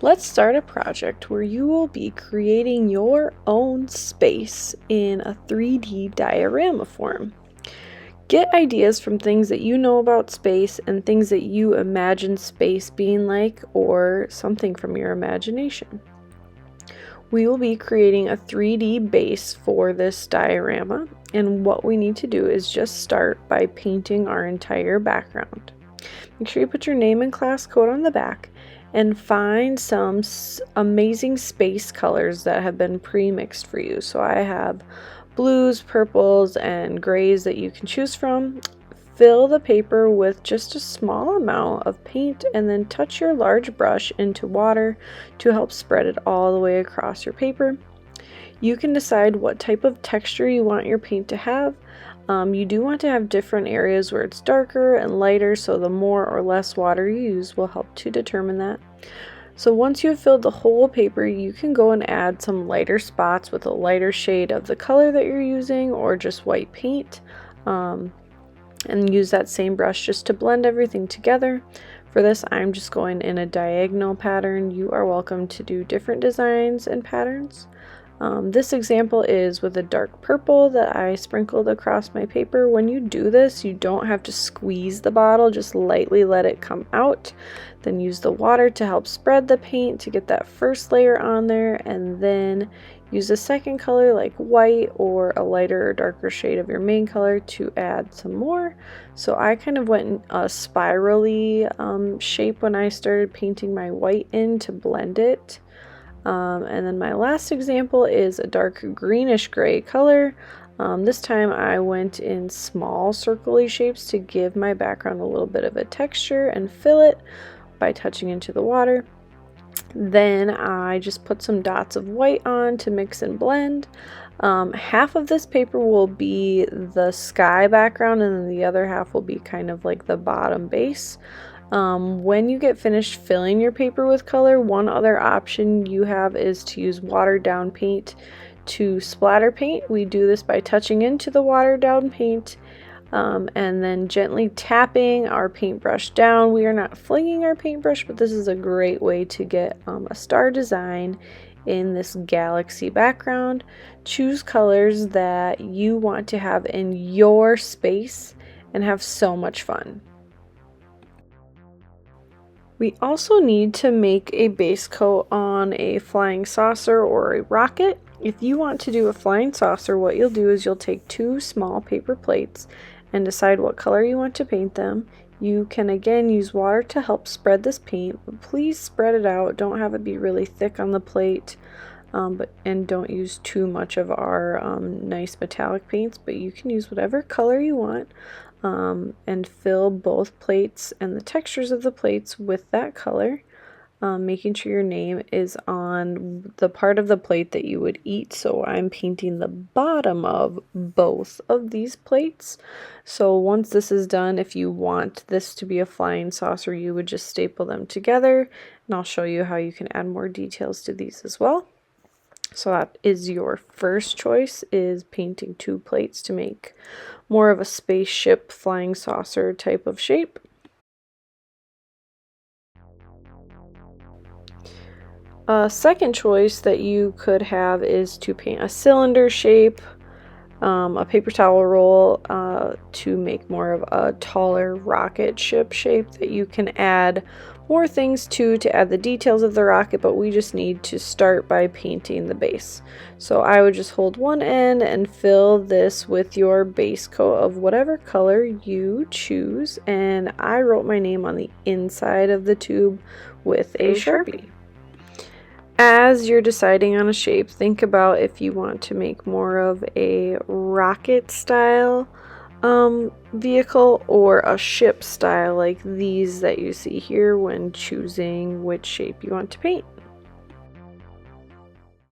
Let's start a project where you will be creating your own space in a 3D diorama form. Get ideas from things that you know about space and things that you imagine space being like, or something from your imagination. We will be creating a 3D base for this diorama, and what we need to do is just start by painting our entire background. Make sure you put your name and class code on the back and find some amazing space colors that have been pre-mixed for you. So I have blues, purples, and grays that you can choose from. Fill the paper with just a small amount of paint and then touch your large brush into water to help spread it all the way across your paper. You can decide what type of texture you want your paint to have. You do want to have different areas where it's darker and lighter, so the more or less water you use will help to determine that. So once you have filled the whole paper, you can go and add some lighter spots with a lighter shade of the color that you're using, or just white paint, and use that same brush just to blend everything together. For this, I'm just going in a diagonal pattern. You are welcome to do different designs and patterns. This example is with a dark purple that I sprinkled across my paper. When you do this, you don't have to squeeze the bottle, just lightly let it come out. Then use the water to help spread the paint to get that first layer on there, and then use a second color like white or a lighter or darker shade of your main color to add some more. So I kind of went in a spirally shape when I started painting my white in to blend it. And then my last example is a dark greenish gray color. This time I went in small circle-y shapes to give my background a little bit of a texture and fill it by touching into the water. Then I just put some dots of white on to mix and blend. Half of this paper will be the sky background, and then the other half will be kind of like the bottom base. When you get finished filling your paper with color, one other option you have is to use watered down paint to splatter paint. We do this by touching into the watered down paint and then gently tapping our paintbrush down. We are not flinging our paintbrush, but this is a great way to get a star design in this galaxy background. Choose colors that you want to have in your space and have so much fun. We also need to make a base coat on a flying saucer or a rocket. If you want to do a flying saucer, what you'll do is you'll take 2 small paper plates and decide what color you want to paint them. You can again use water to help spread this paint, but please spread it out. Don't have it be really thick on the plate, and don't use too much of our nice metallic paints, but you can use whatever color you want. And fill both plates and the textures of the plates with that color, making sure your name is on the part of the plate that you would eat. So I'm painting the bottom of both of these plates. So once this is done, if you want this to be a flying saucer, you would just staple them together, and I'll show you how you can add more details to these as well. So that is your first choice, is painting 2 plates to make more of a spaceship flying saucer type of shape. A second choice that you could have is to paint a cylinder shape, a paper towel roll, to make more of a taller rocket ship shape that you can add more things to add the details of the rocket, but we just need to start by painting the base. So I would just hold one end and fill this with your base coat of whatever color you choose, and I wrote my name on the inside of the tube with a Sharpie. As you're deciding on a shape, think about if you want to make more of a rocket style vehicle or a ship style like these that you see here when choosing which shape you want to paint.